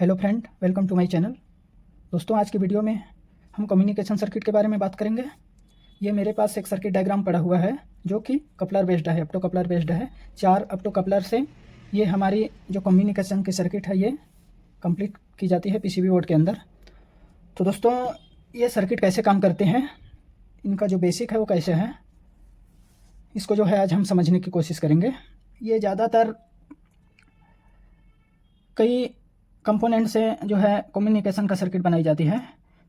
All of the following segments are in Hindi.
Hello friend, welcome to my channel. दोस्तों, आज की वीडियो में हम कम्युनिकेशन सर्किट के बारे में बात करेंगे। ये मेरे पास एक सर्किट डायग्राम पड़ा हुआ है जो कि कपलर बेस्ड है, ऑप्टो कपलर बेस्ड है। 4 ऑप्टो कपलर से ये हमारी जो कम्युनिकेशन की सर्किट है ये कंप्लीट की जाती है पीसीबी बोर्ड के अंदर। तो दोस्तों, ये सर्किट कैसे काम करते हैं, इनका जो बेसिक है वो कैसे है, इसको जो है आज हम समझने की कोशिश करेंगे। ये ज़्यादातर कई कंपोनेंट से जो है कम्युनिकेशन का सर्किट बनाई जाती है।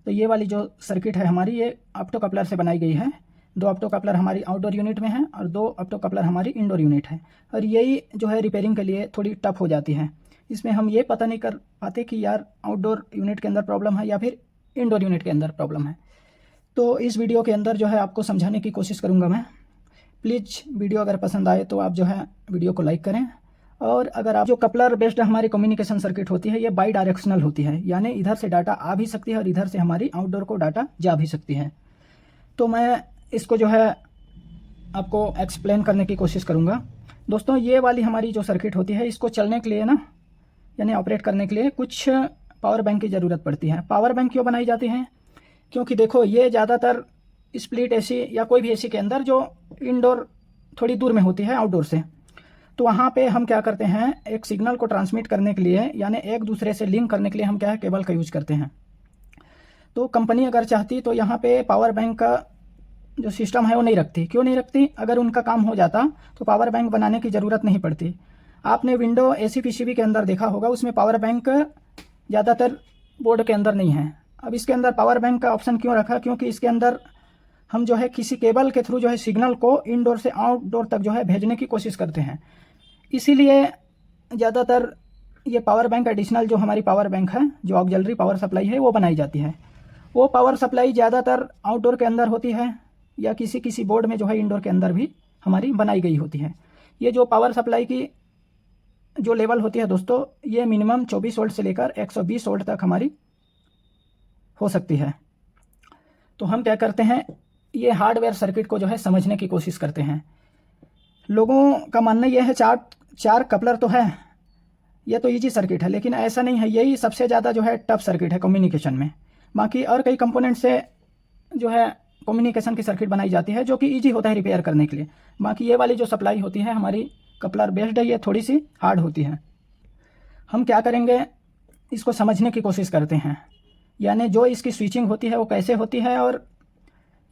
तो ये वाली जो सर्किट है हमारी, ये ऑप्टो कपलर से बनाई गई है। 2 ऑप्टो कपलर हमारी आउटडोर यूनिट में है और 2 ऑप्टो कपलर हमारी इंडोर यूनिट है। और यही जो है रिपेयरिंग के लिए थोड़ी टफ हो जाती है। इसमें हम ये पता नहीं कर पाते कि यार आउटडोर यूनिट के अंदर प्रॉब्लम है या फिर इंडोर यूनिट के अंदर प्रॉब्लम है। तो इस वीडियो के अंदर जो है आपको समझाने की कोशिश करूँगा मैं। प्लीज़ वीडियो अगर पसंद आए तो आप जो है वीडियो को लाइक करें। और अगर आप जो कपलर बेस्ड हमारी कम्युनिकेशन सर्किट होती है ये बाई डायरेक्शनल होती है, यानी इधर से डाटा आ भी सकती है और इधर से हमारी आउटडोर को डाटा जा भी सकती है। तो मैं इसको जो है आपको एक्सप्लेन करने की कोशिश करूँगा। दोस्तों, ये वाली हमारी जो सर्किट होती है इसको चलने के लिए ना, यानी ऑपरेट करने के लिए कुछ पावर बैंक की ज़रूरत पड़ती है। पावर बैंक क्यों बनाई जाती है? क्योंकि देखो, ये ज़्यादातर स्प्लिट एसी या कोई भी एसी के अंदर जो इंडोर थोड़ी दूर में होती है आउटडोर से, तो वहाँ पे हम क्या करते हैं, एक सिग्नल को ट्रांसमिट करने के लिए यानी एक दूसरे से लिंक करने के लिए हम क्या है, केबल का यूज करते हैं। तो कंपनी अगर चाहती तो यहाँ पे पावर बैंक का जो सिस्टम है वो नहीं रखती। क्यों नहीं रखती? अगर उनका काम हो जाता तो पावर बैंक बनाने की ज़रूरत नहीं पड़ती। आपने विंडो एसी पीसीबी के अंदर देखा होगा, उसमें पावर बैंक ज़्यादातर बोर्ड के अंदर नहीं है। अब इसके अंदर पावर बैंक का ऑप्शन क्यों रखा? क्योंकि इसके अंदर हम जो है किसी केबल के थ्रू जो है सिग्नल को इनडोर से आउटडोर तक जो है भेजने की कोशिश करते हैं। इसीलिए ज़्यादातर ये पावर बैंक एडिशनल जो हमारी पावर बैंक है, जो ऑक्सिलरी पावर सप्लाई है, वो बनाई जाती है। वो पावर सप्लाई ज़्यादातर आउटडोर के अंदर होती है या किसी किसी बोर्ड में जो है इंडोर के अंदर भी हमारी बनाई गई होती है। ये जो पावर सप्लाई की जो लेवल होती है दोस्तों, ये मिनिमम 24 वोल्ट से लेकर 120 वोल्ट तक हमारी हो सकती है। तो हम क्या करते हैं, ये हार्डवेयर सर्किट को जो है समझने की कोशिश करते हैं। लोगों का मानना यह है चार कपलर तो है, ये तो इजी सर्किट है, लेकिन ऐसा नहीं है। यही सबसे ज़्यादा जो है टफ सर्किट है कम्युनिकेशन में। बाकी और कई कंपोनेंट से जो है कम्युनिकेशन की सर्किट बनाई जाती है जो कि इजी होता है रिपेयर करने के लिए। बाकी ये वाली जो सप्लाई होती है हमारी कपलर बेस्ड है, ये थोड़ी सी हार्ड होती है। हम क्या करेंगे, इसको समझने की कोशिश करते हैं, यानी जो इसकी स्विचिंग होती है वो कैसे होती है और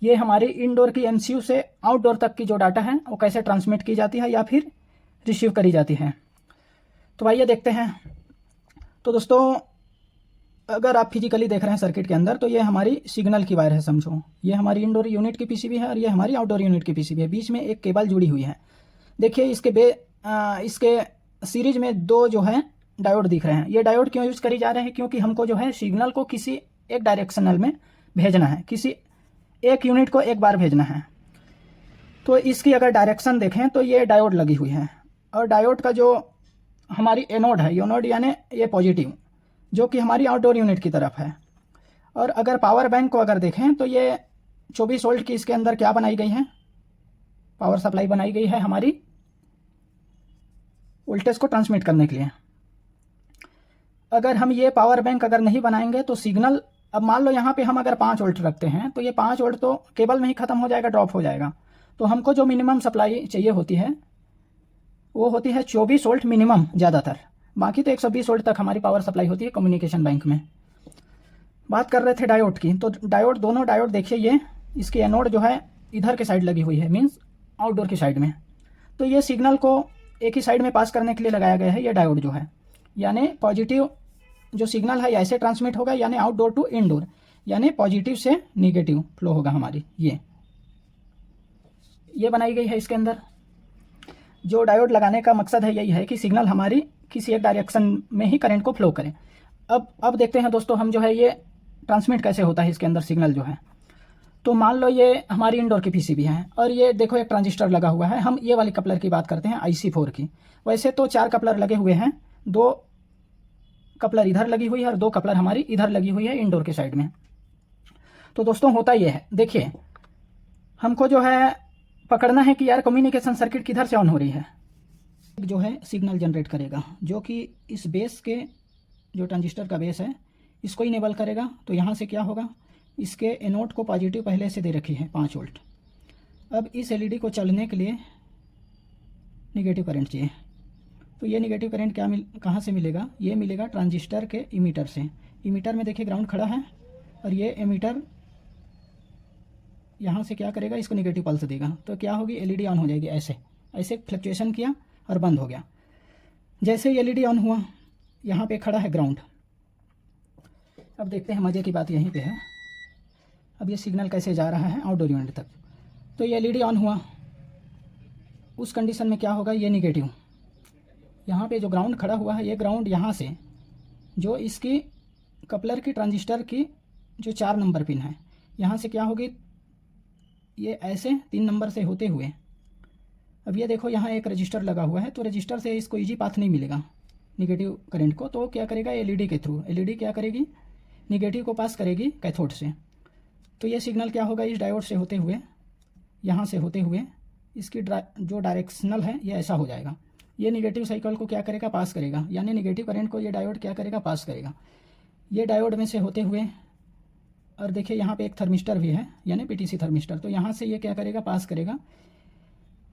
ये हमारी इनडोर की एमसीयू से आउटडोर तक की जो डाटा है वो कैसे ट्रांसमिट की जाती है या फिर रिसीव करी जाती है। तो आइए देखते हैं। तो दोस्तों, अगर आप फिजिकली देख रहे हैं सर्किट के अंदर, तो ये हमारी सिग्नल की वायर है, समझो। ये हमारी इंडोर यूनिट की पीसीबी है और ये हमारी आउटडोर यूनिट की पीसीबी है। बीच में एक केबल जुड़ी हुई है। देखिए, इसके सीरीज में 2 जो है डायोड दिख रहे हैं। ये डायोड क्यों यूज़ करी जा रहे हैं? क्योंकि हमको जो है सिग्नल को किसी एक डायरेक्शनल में भेजना है, किसी एक यूनिट को एक बार भेजना है। तो इसकी अगर डायरेक्शन देखें तो ये डायोड लगी हुई है और डायोड का जो हमारी एनोड है, योनोड यानी ये पॉजिटिव, जो कि हमारी आउटडोर यूनिट की तरफ है। और अगर पावर बैंक को अगर देखें तो ये 24 वोल्ट की इसके अंदर क्या बनाई गई है, पावर सप्लाई बनाई गई है हमारी वोल्टेज को ट्रांसमिट करने के लिए। अगर हम ये पावर बैंक अगर नहीं बनाएंगे तो सिग्नल, अब मान लो यहाँ पे हम अगर 5 वोल्ट रखते हैं तो ये 5 वोल्ट तो केबल में ही ख़त्म हो जाएगा, ड्रॉप हो जाएगा। तो हमको जो मिनिमम सप्लाई चाहिए होती है वो होती है 24 वोल्ट मिनिमम ज़्यादातर। बाकी तो 120 वोल्ट तक हमारी पावर सप्लाई होती है कम्युनिकेशन बैंक में। बात कर रहे थे डायोड की, तो डायोड, दोनों डायोड देखिए, ये इसकी एनोड जो है इधर के साइड लगी हुई है, मीन्स आउटडोर की साइड में। तो ये सिग्नल को एक ही साइड में पास करने के लिए लगाया गया है ये डायोड जो है, यानी पॉजिटिव जो सिग्नल है ऐसे ट्रांसमिट होगा, यानी आउटडोर टू इनडोर, यानी पॉजिटिव से निगेटिव फ्लो होगा हमारी। ये बनाई गई है इसके अंदर। जो डायोड लगाने का मकसद है यही है कि सिग्नल हमारी किसी एक डायरेक्शन में ही करंट को फ्लो करें। अब देखते हैं दोस्तों, हम जो है ये ट्रांसमिट कैसे होता है इसके अंदर सिग्नल जो है। तो मान लो ये हमारी इंडोर की पीसीबी है और ये देखो एक ट्रांजिस्टर लगा हुआ है। हम ये वाली कपलर की बात करते हैं, IC4 की। वैसे तो 4 कपलर लगे हुए हैं, 2 कपलर इधर लगी हुई है और 2 कपलर हमारी इधर लगी हुई है इंडोर के साइड में। तो दोस्तों, होता ये है, देखिए, हमको जो है पकड़ना है कि यार कम्युनिकेशन सर्किट किधर से ऑन हो रही है। जो है सिग्नल जनरेट करेगा जो कि इस बेस के जो ट्रांजिस्टर का बेस है इसको इनेबल करेगा। तो यहाँ से क्या होगा, इसके एनोड को पॉजिटिव पहले से दे रखी है 5 वोल्ट। अब इस एलईडी को चलने के लिए निगेटिव करंट चाहिए। तो ये निगेटिव करंट कहाँ से मिलेगा, ये मिलेगा ट्रांजिस्टर के इमीटर से। इमीटर में देखिए ग्राउंड खड़ा है और ये एमीटर यहाँ से क्या करेगा, इसको निगेटिव पल्स देगा। तो क्या होगी, एलईडी ऑन हो जाएगी। ऐसे ऐसे फ्लक्चुएशन किया और बंद हो गया। जैसे ही एलईडी ऑन हुआ, यहाँ पे खड़ा है ग्राउंड। अब देखते हैं, मज़े की बात यहीं पे है। अब ये सिग्नल कैसे जा रहा है आउटडोर यूनिट तक। तो ये एलईडी ऑन हुआ, उस कंडीशन में क्या होगा, ये निगेटिव। यहाँ पे जो ग्राउंड खड़ा हुआ है, ये ग्राउंड यहाँ से जो इसकी कपलर की ट्रांजिस्टर की जो 4 नंबर पिन है, यहाँ से क्या होगी, ये ऐसे 3 नंबर से होते हुए। अब ये देखो यहाँ एक रजिस्टर लगा हुआ है, तो रजिस्टर से इसको इजी पाथ नहीं मिलेगा निगेटिव करंट को। तो क्या करेगा, एलईडी के थ्रू, एलईडी क्या करेगी, निगेटिव को पास करेगी कैथोड से। तो ये सिग्नल क्या होगा, इस डायोड से होते हुए, यहाँ से होते हुए इसकी जो डायरेक्शनल है ये ऐसा हो जाएगा। ये निगेटिव साइकिल को क्या करेगा, पास करेगा, यानी निगेटिव करंट को ये डायोड क्या करेगा, पास करेगा। ये डायोड में से होते हुए, और देखिए यहाँ पे एक थर्मिस्टर भी है, यानी पीटीसी थर्मिस्टर। तो यहाँ से ये क्या करेगा, पास करेगा।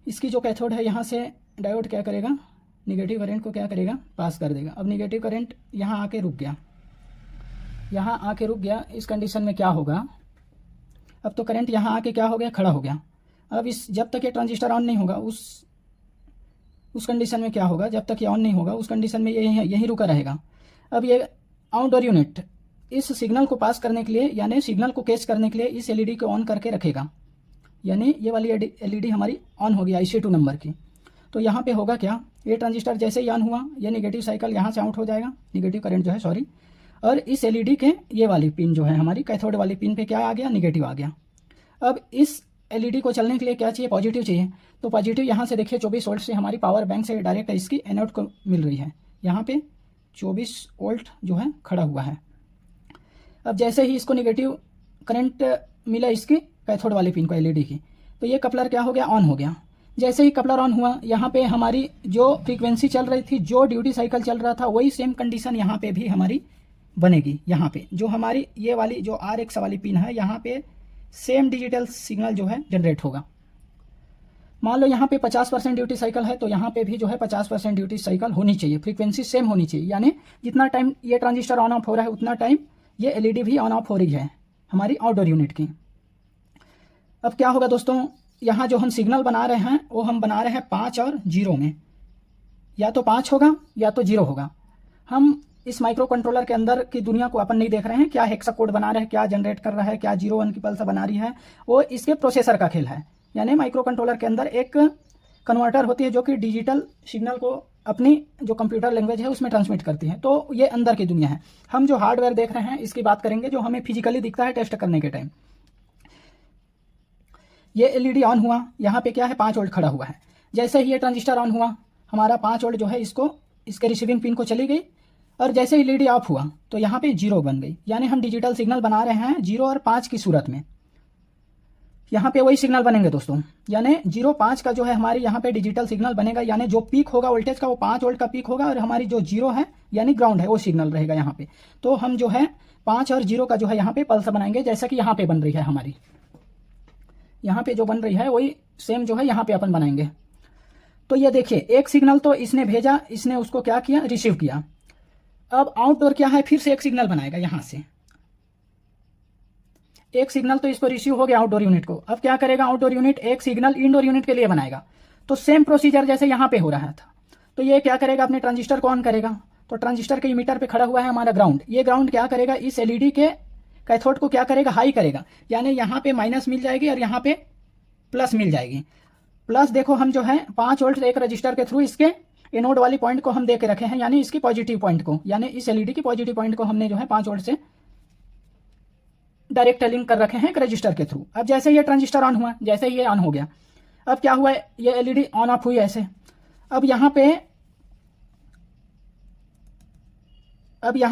इसकी जो कैथोड है, यहाँ से डायोड क्या करेगा, निगेटिव करंट को क्या करेगा, पास कर देगा। अब निगेटिव करंट यहाँ आके रुक गया, यहाँ आके रुक गया। इस कंडीशन में क्या होगा, अब तो करंट यहाँ आके क्या हो गया, खड़ा हो गया। अब इस जब तक ये ट्रांजिस्टर ऑन नहीं होगा, उस कंडीशन में क्या होगा, जब तक ये ऑन नहीं होगा उस कंडीशन में ये यहीं रुका रहेगा। अब ये आउटडोर यूनिट इस सिग्नल को पास करने के लिए, यानी सिग्नल को कैच करने के लिए इस एलईडी को ऑन करके रखेगा। यानी ये वाली एलईडी हमारी ऑन होगी IC2 नंबर की। तो यहाँ पे होगा क्या, ये ट्रांजिस्टर जैसे ही ऑन हुआ, ये निगेटिव साइकिल यहाँ से आउट हो जाएगा, निगेटिव करंट जो है, सॉरी। और इस एलईडी के ये वाली पिन जो है हमारी कैथोड वाली पिन पे क्या आ गया, निगेटिव आ गया। अब इस एलईडी को चलने के लिए क्या चाहिए, पॉजिटिव चाहिए। तो पॉजिटिव यहाँ से देखिए 24 वोल्ट से हमारी पावर बैंक से डायरेक्ट इसकी एनोड को मिल रही है। यहाँ पे 24 वोल्ट जो है खड़ा हुआ है। अब जैसे ही इसको निगेटिव करंट मिला इसकी कैथोड वाली पिन को, एलईडी की, तो ये कपलर क्या हो गया, ऑन हो गया। जैसे ही कपलर ऑन हुआ, यहाँ पे हमारी जो फ्रीक्वेंसी चल रही थी, जो ड्यूटी साइकिल चल रहा था, वही सेम कंडीशन यहाँ पे भी हमारी बनेगी। यहाँ पे जो हमारी ये वाली जो RX वाली पिन है, यहाँ पे सेम डिजिटल सिग्नल जो है जनरेट होगा। मान लो यहाँ पे 50% ड्यूटी साइकिल है, तो यहाँ पे भी जो है 50% ड्यूटी साइकिल होनी चाहिए, फ्रीक्वेंसी सेम होनी चाहिए। यानी जितना टाइम ये ट्रांजिस्टर ऑन ऑफ हो रहा है, उतना टाइम ये एलईडी भी ऑन ऑफ हो रही है हमारी आउटडोर यूनिट की। अब क्या होगा दोस्तों, यहाँ जो हम सिग्नल बना रहे हैं वो हम बना रहे हैं 5 और 0 में, या तो 5 होगा या तो 0 होगा। हम इस माइक्रो कंट्रोलर के अंदर की दुनिया को अपन नहीं देख रहे हैं, क्या हेक्सा कोड बना रहे हैं, क्या जनरेट कर रहा है, क्या 0-1 की पल्स बना रही है, वो इसके प्रोसेसर का खेल है। यानी माइक्रो कंट्रोलर के अंदर एक कन्वर्टर होती है जो कि डिजिटल सिग्नल को अपनी जो कंप्यूटर लैंग्वेज है उसमें ट्रांसमिट करती है। तो ये अंदर की दुनिया है। हम जो हार्डवेयर देख रहे हैं इसकी बात करेंगे, जो हमें फिजिकली दिखता है टेस्ट करने के टाइम। ये एलईडी ऑन हुआ, यहाँ पे क्या है, 5 वोल्ट खड़ा हुआ है। जैसे ही ये ट्रांजिस्टर ऑन हुआ, हमारा 5 वोल्ट जो है इसको इसके रिसीविंग पिन को चली गई, और जैसे ही एलईडी ऑफ हुआ तो यहाँ पे 0 बन गई। यानी हम डिजिटल सिग्नल बना रहे हैं 0 और 5 की सूरत में। यहाँ पे वही सिग्नल बनेंगे दोस्तों, यानी 0-5 का जो है हमारी यहाँ पे डिजिटल सिग्नल बनेगा। यानी जो पीक होगा वोल्टेज का वो 5 वोल्ट का पीक होगा, और हमारी जो 0 है यानी ग्राउंड है वो सिग्नल रहेगा यहाँ पे। तो हम जो है 5 और 0 का जो है यहाँ पे पल्स बनाएंगे, जैसा कि यहाँ पे बन रही है हमारी, यहाँ पे जो बन रही है वही सेम जो है यहाँ पे अपन बनाएंगे। तो ये देखिए, एक सिग्नल तो इसने भेजा, इसने उसको क्या किया, रिसीव किया। अब आउटडोर क्या है, फिर से एक सिग्नल बनाएगा। यहाँ से एक सिग्नल तो इसको रिसीव हो गया आउटडोर यूनिट को। अब क्या करेगा आउटडोर यूनिट, एक सिग्नल इंडोर यूनिट के लिए बनाएगा। तो सेम प्रोसीजर जैसे यहाँ पे हो रहा था। तो ये क्या करेगा, अपने ट्रांजिस्टर को ऑन करेगा। तो ट्रांजिस्टर के इमीटर पे खड़ा हुआ है हमारा ग्राउंड। ये ग्राउंड क्या करेगा, इस एलईडी के कैथोड को क्या करेगा, हाई करेगा। यानी यहाँ पे माइनस मिल जाएगी और यहाँ पे प्लस मिल जाएगी। प्लस देखो हम जो है 5 वोल्ट एक रजिस्टर के थ्रू इसके एनोड वाली पॉइंट को हम दे के रखे हैं, यानी इसकी पॉजिटिव पॉइंट को, यानी इस एलईडी की पॉजिटिव पॉइंट को हमने जो है 5 वोल्ट से डायरेक्ट लिंक कर रखे हैं एक रजिस्टर के थ्रू। अब जैसे ये ट्रांजिस्टर ऑन हुआ, जैसे ये ऑन हो गया, अब क्या हुआ, ये एलईडी ऑन ऑफ हुई ऐसे। अब यहाँ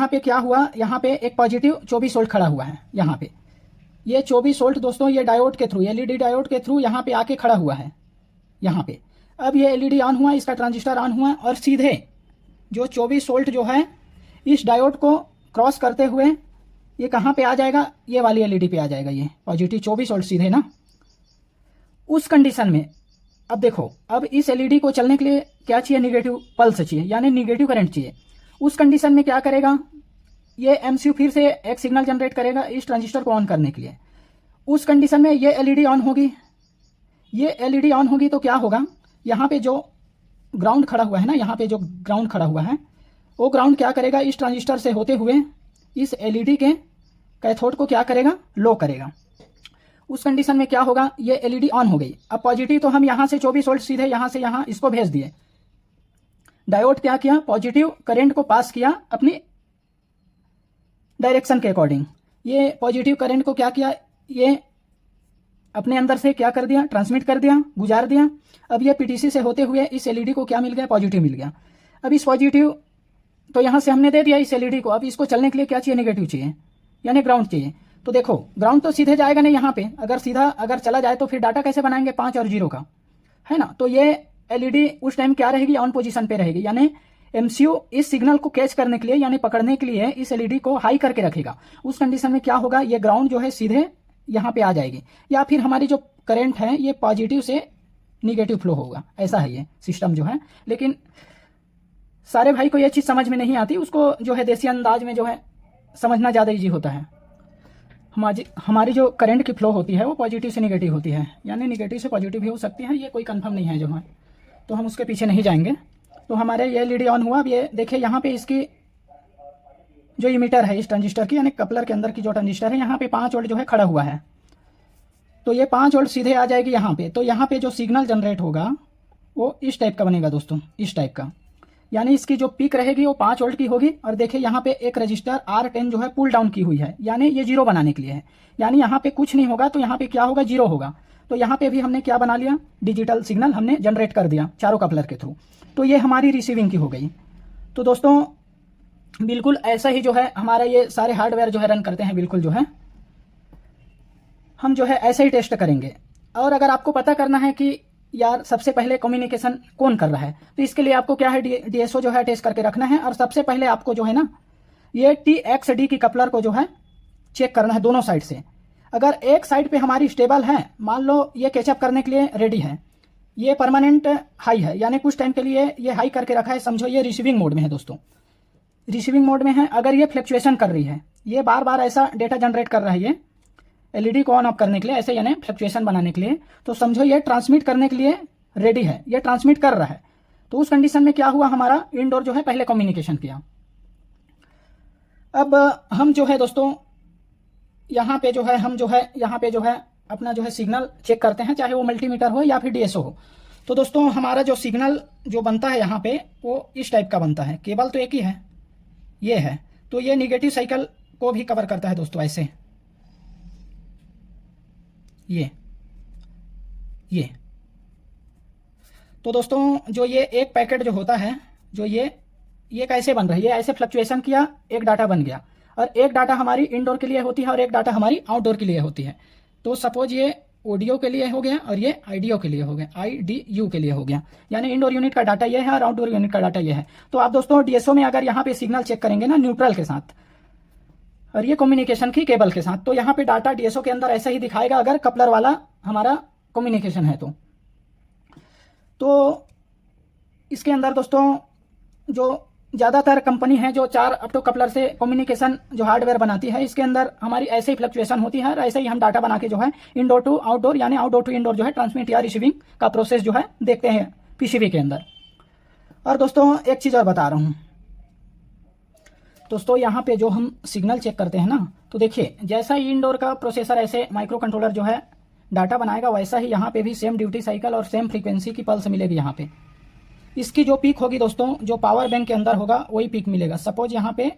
पे क्या हुआ, यहाँ पे एक पॉजिटिव 24 वोल्ट खड़ा हुआ है। यहाँ पे ये 24 वोल्ट दोस्तों ये डायोड के थ्रू, एलईडी डायोड के थ्रू यहाँ पे आके खड़ा हुआ है यहाँ पे। अब ये एलईडी ऑन हुआ, इसका ट्रांजिस्टर ऑन हुआ, और सीधे जो 24 वोल्ट जो है इस डायोड को क्रॉस करते हुए ये कहाँ पे आ जाएगा, ये वाली एलईडी पे आ जाएगा, ये पॉजिटिव 24 वोल्ट सीधे ना। उस कंडीशन में अब देखो, अब इस एलईडी को चलने के लिए क्या चाहिए, निगेटिव पल्स चाहिए, यानी निगेटिव करंट चाहिए। उस कंडीशन में क्या करेगा, ये एमसीयू फिर से एक सिग्नल जनरेट करेगा इस ट्रांजिस्टर को ऑन करने के लिए। उस कंडीशन में ये एलईडी ऑन होगी, ये एलईडी ऑन होगी तो क्या होगा, यहाँ पे जो ग्राउंड खड़ा हुआ है ना, यहाँ पे जो ग्राउंड खड़ा हुआ है, वो ग्राउंड क्या करेगा, इस ट्रांजिस्टर से होते हुए इस एलईडी के कैथोड को क्या करेगा, लो करेगा। उस कंडीशन में क्या होगा, ये एलईडी ऑन हो गई। अब पॉजिटिव तो हम यहाँ से 24 वोल्ट सीधे यहाँ से यहाँ इसको भेज दिए। डायोड क्या किया, पॉजिटिव करंट को पास किया अपनी डायरेक्शन के अकॉर्डिंग। ये पॉजिटिव करंट को क्या किया, ये अपने अंदर से क्या कर दिया, ट्रांसमिट कर दिया, गुजार दिया। अब ये पीटीसी से होते हुए इस एलईडी को क्या मिल गया, पॉजिटिव मिल गया। अब इस पॉजिटिव तो यहाँ से हमने दे दिया इस एलईडी को। अब इसको चलने के लिए क्या चाहिए, नेगेटिव चाहिए, यानी ग्राउंड चाहिए। तो देखो ग्राउंड तो सीधे जाएगा नहीं यहाँ पे, अगर सीधा अगर चला जाए तो फिर डाटा कैसे बनाएंगे 5 और 0 का, है ना। तो ये एलईडी उस टाइम क्या रहेगी, ऑन पोजीशन पे रहेगी, यानी एमसीयू इस सिग्नल को कैच करने के लिए यानी पकड़ने के लिए इस एलईडी को हाई करके रखेगा। उस कंडीशन में क्या होगा, ये ग्राउंड जो है सीधे यहाँ पे आ जाएगी, या फिर हमारी जो करंट है ये पॉजिटिव से निगेटिव फ्लो होगा। ऐसा है ये सिस्टम जो है। लेकिन सारे भाई को ये चीज़ समझ में नहीं आती, उसको जो है देसी अंदाज में जो है समझना ज़्यादा ईजी होता है। हमारी जो करंट की फ्लो होती है वो पॉजिटिव से निगेटिव होती है, यानी निगेटिव से पॉजिटिव भी हो सकती है, ये कोई कंफर्म नहीं है जो है, तो हम उसके पीछे नहीं जाएंगे। तो हमारे ये एलईडी ऑन हुआ। अब ये देखिए यहाँ पे इसकी जो इमीटर है इस ट्रांजिस्टर की, यानी कपलर के अंदर की जो ट्रांजिस्टर है, यहाँ पे 5 वोल्ट जो है खड़ा हुआ है। तो ये 5 वोल्ट सीधे आ जाएगी यहाँ पे। तो यहाँ पे जो सिग्नल जनरेट होगा वो इस टाइप का बनेगा दोस्तों, इस टाइप का, यानी इसकी जो पीक रहेगी वो 5 वोल्ट की होगी। और देखिए यहाँ पे एक रजिस्टर R10 जो है पुल डाउन की हुई है, यानी ये 0 बनाने के लिए है, यानी यहाँ पे कुछ नहीं होगा तो यहाँ पे क्या होगा, 0 होगा। तो यहाँ पे भी हमने क्या बना लिया, डिजिटल सिग्नल हमने जनरेट कर दिया चारों कपलर के थ्रू। तो ये हमारी रिसीविंग की हो गई। तो दोस्तों बिल्कुल ऐसा ही जो है हमारा ये सारे हार्डवेयर जो है रन करते हैं, बिल्कुल जो है हम जो है ऐसे ही टेस्ट करेंगे। और अगर आपको पता करना है कि यार सबसे पहले कम्युनिकेशन कौन कर रहा है, तो इसके लिए आपको क्या है, डीएसओ जो है टेस्ट करके रखना है। और सबसे पहले आपको जो है ना ये TXD की कपलर को जो है चेक करना है दोनों साइड से। अगर एक साइड पे हमारी स्टेबल है, मान लो ये कैचअप करने के लिए रेडी है, ये परमानेंट हाई है, यानी कुछ टाइम के लिए ये हाई करके रखा है, समझो ये रिसीविंग मोड में है दोस्तों, रिसीविंग मोड में है। अगर ये फ्लक्चुएशन कर रही है, ये बार बार ऐसा डेटा जनरेट कर रहा है ये एलईडी को ऑन ऑफ करने के लिए, ऐसे यानी फ्लक्चुएशन बनाने के लिए, तो समझो ये ट्रांसमिट करने के लिए रेडी है, ये ट्रांसमिट कर रहा है। तो उस कंडीशन में क्या हुआ, हमारा इनडोर जो है पहले कम्युनिकेशन किया। अब हम जो है दोस्तों यहाँ पे जो है हम जो है यहाँ पे जो है अपना जो है सिग्नल चेक करते हैं, चाहे वो मल्टीमीटर हो या फिर डीएसओ हो। तो दोस्तों हमारा जो सिग्नल जो बनता है यहाँ पे वो इस टाइप का बनता है। केबल तो एक ही है, ये है, तो ये निगेटिव साइकिल को भी कवर करता है दोस्तों, ऐसे ये तो दोस्तों जो ये एक पैकेट जो होता है, जो ये कैसे बन रहा है, ये ऐसे फ्लक्चुएशन किया, एक डाटा बन गया, और एक डाटा हमारी इनडोर के लिए होती है और एक डाटा हमारी आउटडोर के लिए होती है। तो सपोज ये ऑडियो के लिए हो गया और ये आईडीओ के लिए हो गया, IDU के लिए हो गया, यानी इनडोर यूनिट का डाटा ये है और आउटडोर यूनिट का डाटा ये है। तो आप दोस्तों डीएसओ में अगर यहाँ पे सिग्नल चेक करेंगे ना न्यूट्रल के साथ, और ये कम्युनिकेशन की केबल के साथ, तो यहाँ पे डाटा डीएसओ के अंदर ऐसा ही दिखाएगा अगर कपलर वाला हमारा कम्युनिकेशन है तो इसके अंदर दोस्तों जो ज़्यादातर कंपनी है जो 4 ऑप्टो कपलर से कम्युनिकेशन जो हार्डवेयर बनाती है, इसके अंदर हमारी ऐसे ही फ्लक्चुएशन होती है और ऐसे ही हम डाटा बना के जो है इनडोर टू आउटडोर यानी आउटडोर टू इनडोर जो है ट्रांसमिट या रिसीविंग का प्रोसेस जो है देखते हैं पीसीबी के अंदर। और दोस्तों एक चीज़ और बता रहा हूँ दोस्तों, यहाँ पे जो हम सिग्नल चेक करते हैं ना, तो देखिए जैसा ही इनडोर का प्रोसेसर ऐसे माइक्रो कंट्रोलर जो है डाटा बनाएगा, वैसा ही यहाँ पे भी सेम ड्यूटी साइकिल और सेम फ्रीक्वेंसी की पल्स मिलेगी। यहाँ पे इसकी जो पीक होगी दोस्तों, जो पावर बैंक के अंदर होगा वही पीक मिलेगा। सपोज यहाँ पे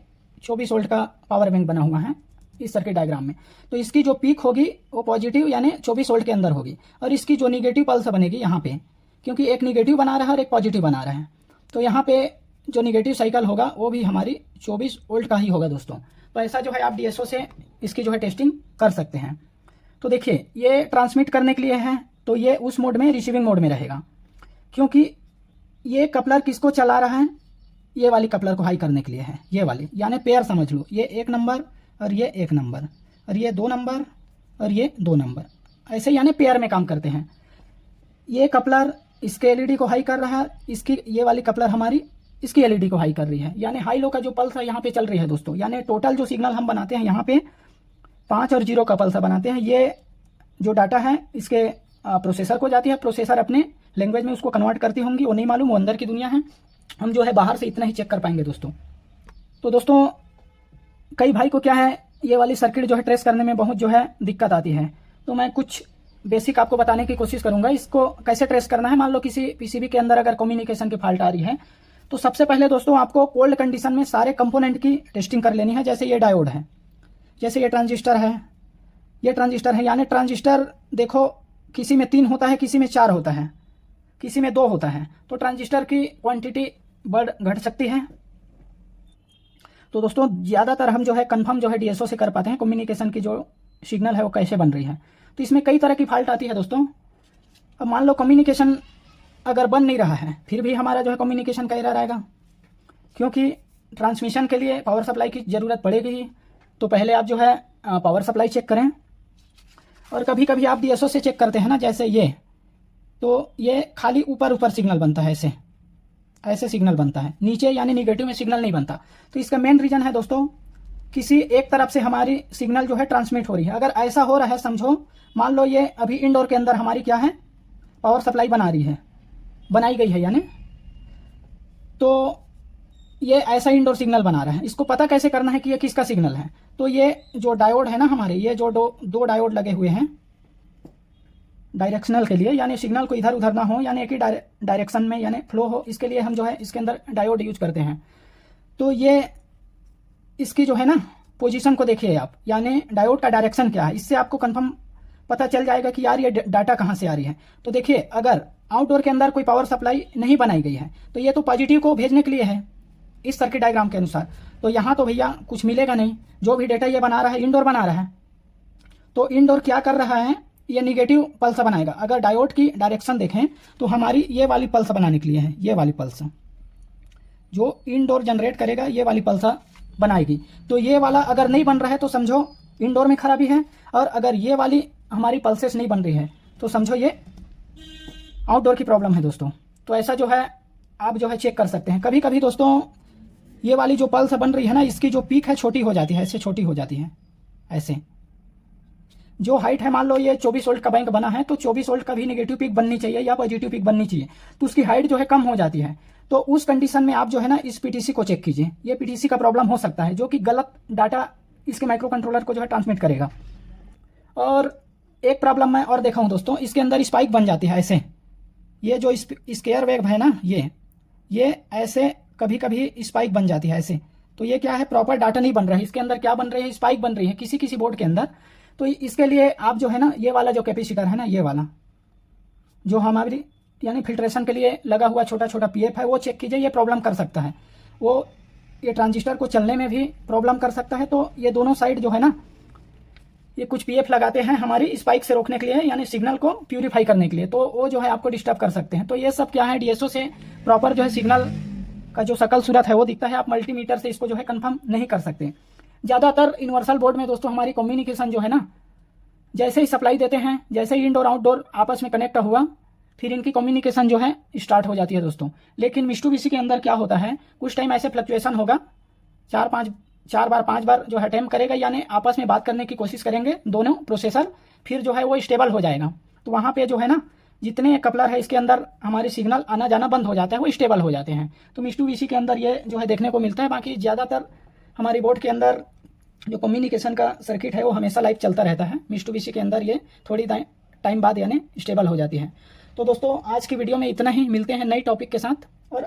24 वोल्ट का पावर बैंक बना हुआ है इस सर्किट डायग्राम में, तो इसकी जो पीक होगी वो पॉजिटिव यानी 24 वोल्ट के अंदर होगी, और इसकी जो निगेटिव पल्स बनेगी यहाँ पे, क्योंकि एक निगेटिव बना रहा है और एक पॉजिटिव बना रहा है, तो यहाँ पे जो निगेटिव साइकिल होगा वो भी हमारी 24 वोल्ट का ही होगा दोस्तों। तो ऐसा जो है आप डीएसओ से इसकी जो है टेस्टिंग कर सकते हैं। तो देखिए ये ट्रांसमिट करने के लिए है, तो ये उस मोड में रिसीविंग मोड में रहेगा, क्योंकि ये कपलर किसको चला रहा है, ये वाली कपलर को हाई करने के लिए है, ये वाली, यानी पेयर समझ लो, ये 1 नंबर और ये 1 नंबर और ये 2 नंबर और ये 2 नंबर, ऐसे यानी पेयर में काम करते हैं। ये कपलर इसके एलईडी को हाई कर रहा है, इसकी ये वाली कपलर हमारी इसकी एलईडी को हाई कर रही है, यानी हाई लो का जो पल्स है यहाँ पे चल रही है दोस्तों। यानी टोटल जो सिग्नल हम बनाते हैं यहाँ पे 5 और 0 का पल्स बनाते हैं। ये जो डाटा है इसके प्रोसेसर को जाती है, प्रोसेसर अपने लैंग्वेज में उसको कन्वर्ट करती होंगी, वो नहीं मालूम, वो अंदर की दुनिया है, हम जो है बाहर से इतना ही चेक कर पाएंगे दोस्तों। तो दोस्तों कई भाई को क्या है, ये वाली सर्किट जो है ट्रेस करने में बहुत जो है दिक्कत आती है, तो मैं कुछ बेसिक आपको बताने की कोशिश करूंगा इसको कैसे ट्रेस करना है। मान लो किसी पीसीबी के अंदर अगर कम्युनिकेशन की फॉल्ट आ रही है, तो सबसे पहले दोस्तों आपको कोल्ड कंडीशन में सारे कंपोनेंट की टेस्टिंग कर लेनी है। जैसे ये डायोड है, जैसे ये ट्रांजिस्टर है, ये ट्रांजिस्टर है, यानी ट्रांजिस्टर देखो किसी में 3 होता है, किसी में 4 होता है, किसी में 2 होता है, तो ट्रांजिस्टर की क्वांटिटी बढ़ घट सकती है। तो दोस्तों ज़्यादातर हम जो है कंफर्म जो है डीएसओ से कर पाते हैं कम्युनिकेशन की जो सिग्नल है वो कैसे बन रही है। तो इसमें कई तरह की फॉल्ट आती है दोस्तों। अब मान लो कम्युनिकेशन अगर बन नहीं रहा है, फिर भी हमारा जो है कम्युनिकेशन कैसा रहेगा, क्योंकि ट्रांसमिशन के लिए पावर सप्लाई की ज़रूरत पड़ेगी ही। तो पहले आप जो है पावर सप्लाई चेक करें, और कभी कभी आप डीएसओ से चेक करते हैं ना, जैसे ये, तो ये खाली ऊपर ऊपर सिग्नल बनता है, ऐसे ऐसे सिग्नल बनता है, नीचे यानी निगेटिव में सिग्नल नहीं बनता। तो इसका मेन रीजन है दोस्तों, किसी एक तरफ से हमारी सिग्नल जो है ट्रांसमिट हो रही है। अगर ऐसा हो रहा है, समझो मान लो ये अभी इंडोर के अंदर हमारी क्या है, पावर सप्लाई बनाई गई है, यानी तो ये ऐसा इंडोर सिग्नल बना रहा है। इसको पता कैसे करना है कि ये किसका सिग्नल है। तो ये जो डायोड है ना हमारे, ये जो दो डायोड लगे हुए हैं डायरेक्शनल के लिए, यानी सिग्नल को इधर उधर ना हो, यानी एक ही डायरेक्शन में यानी फ्लो हो, इसके लिए हम जो है इसके अंदर डायोड यूज करते हैं। तो ये इसकी जो है ना पोजीशन को देखिए आप, यानी डायोड का डायरेक्शन क्या है, इससे आपको कंफर्म पता चल जाएगा कि यार ये डाटा कहाँ से आ रही है। तो देखिए अगर आउटडोर के अंदर कोई पावर सप्लाई नहीं बनाई गई है, तो ये तो पॉजिटिव को भेजने के लिए है इस सर्किट डायग्राम के अनुसार। तो यहाँ तो भैया कुछ मिलेगा नहीं, जो भी डेटा ये बना रहा है इंडोर बना रहा है। तो इंडोर क्या कर रहा है, ये निगेटिव पल्स बनाएगा। अगर डायोड की डायरेक्शन देखें तो हमारी ये वाली पल्स बनाने के लिए है, ये वाली पल्स जो इंडोर जनरेट करेगा, ये वाली पल्स बनाएगी। तो ये वाला अगर नहीं बन रहा है तो समझो इंडोर में खराबी है, और अगर ये वाली हमारी पल्सेस नहीं बन रही है तो समझो ये आउटडोर की प्रॉब्लम है दोस्तों। तो ऐसा जो है आप जो है चेक कर सकते हैं। कभी कभी दोस्तों ये वाली जो पल्स बन रही है ना, इसकी जो पीक है छोटी हो जाती है, ऐसे छोटी हो जाती है, ऐसे जो हाइट है, मान लो ये 24 वोल्ट का बैंक बना है, तो 24 वोल्ट का भी नेगेटिव पीक बननी चाहिए या पॉजिटिव पीक बननी चाहिए, तो उसकी हाइट जो है कम हो जाती है। तो उस कंडीशन में आप जो है ना इस पीटीसी को चेक कीजिए, ये पीटीसी का प्रॉब्लम हो सकता है, जो कि गलत डाटा इसके माइक्रो कंट्रोलर को जो है ट्रांसमिट करेगा। और एक प्रॉब्लम मैं और देखा हूँ दोस्तों, इसके अंदर स्पाइक बन जाती है ऐसे, ये जो स्क्वायर वेव है ना, ये ऐसे कभी कभी स्पाइक बन जाती है ऐसे। तो ये क्या है, प्रॉपर डाटा नहीं बन रहा है, इसके अंदर क्या बन रही है, स्पाइक बन रही है किसी किसी बोर्ड के अंदर। तो इसके लिए आप जो है ना ये वाला जो कैपेसिटर है ना, ये वाला जो हमारी यानी फिल्ट्रेशन के लिए लगा हुआ छोटा छोटा पीएफ है, वो चेक कीजिए, ये प्रॉब्लम कर सकता है, वो ये ट्रांजिस्टर को चलने में भी प्रॉब्लम कर सकता है। तो ये दोनों साइड जो है ना, ये कुछ पीएफ लगाते हैं हमारी स्पाइक से रोकने के लिए, यानी सिग्नल को प्यूरिफाई करने के लिए, तो वो जो है आपको डिस्टर्ब कर सकते हैं। तो ये सब क्या है, डीएसओ से प्रॉपर जो है सिग्नल का जो शकल सूरत है वो दिखता है, आप मल्टीमीटर से इसको जो है कंफर्म नहीं कर सकते। ज़्यादातर यूनिवर्सल बोर्ड में दोस्तों हमारी कम्युनिकेशन जो है ना, जैसे ही सप्लाई देते हैं, जैसे ही इंडोर आउटडोर आपस में कनेक्ट हुआ, फिर इनकी कम्युनिकेशन जो है स्टार्ट हो जाती है दोस्तों। लेकिन मिस्टूबीसी के अंदर क्या होता है, कुछ टाइम ऐसे फ्लक्चुएशन होगा, 4 बार जो है अटेम्प्ट करेगा, यानी आपस में बात करने की कोशिश करेंगे दोनों प्रोसेसर, फिर जो है वो स्टेबल हो जाएगा। तो वहाँ पे जो है ना जितने कपलर है इसके अंदर हमारी सिग्नल आना जाना बंद हो जाता है, वो स्टेबल हो जाते हैं। तो मिस्टूबीसी के अंदर ये जो है देखने को मिलता है। बाकी ज़्यादातर हमारी बोर्ड के अंदर जो कम्युनिकेशन का सर्किट है वो हमेशा लाइव चलता रहता है। मिस्टूबीसी के अंदर ये थोड़ी टाइम बाद यानी स्टेबल हो जाती है। तो दोस्तों आज की वीडियो में इतना ही, मिलते हैं नई टॉपिक के साथ। और